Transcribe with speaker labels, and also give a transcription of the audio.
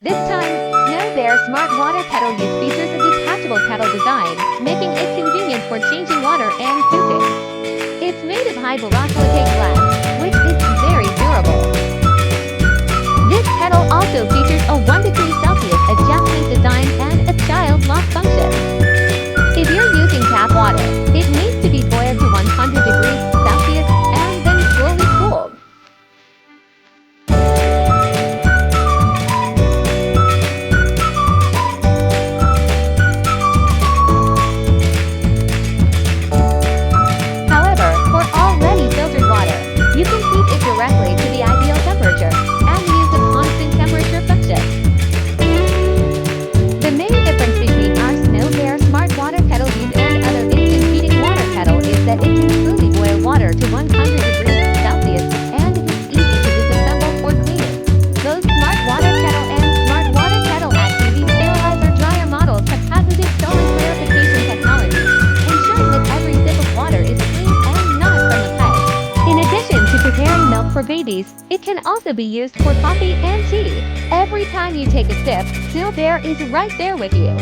Speaker 1: This time, Snow Bear Smart Water Kettle Use features a detachable kettle design, making it convenient for changing water and cooking. It's made of high borosilicate glass, which is very durable. This kettle also features a 1 degree Celsius adjustment design and a child lock function. If you're using tap water, it needs to be boiled to 100 degrees Celsius and then slowly cooled. However, for already filtered water, you can heat it directly to the ideal temperature and use the constant temperature function. The main difference between our Snow Bear Smart Water Kettle Use and other instant heating water kettle is that it can truly boil water to 100 degrees Celsius and it is easy to disassemble for cleaning. Both Smart Water Kettle and Smart Water Kettle Activity Sterilizer Dryer models have patented solid clarification technology, ensuring that every sip of water is clean and not from the pipe. In addition to preparing milk for babies, it can also be used for coffee and tea. Every time you take a sip, Snow Bear is right there with you.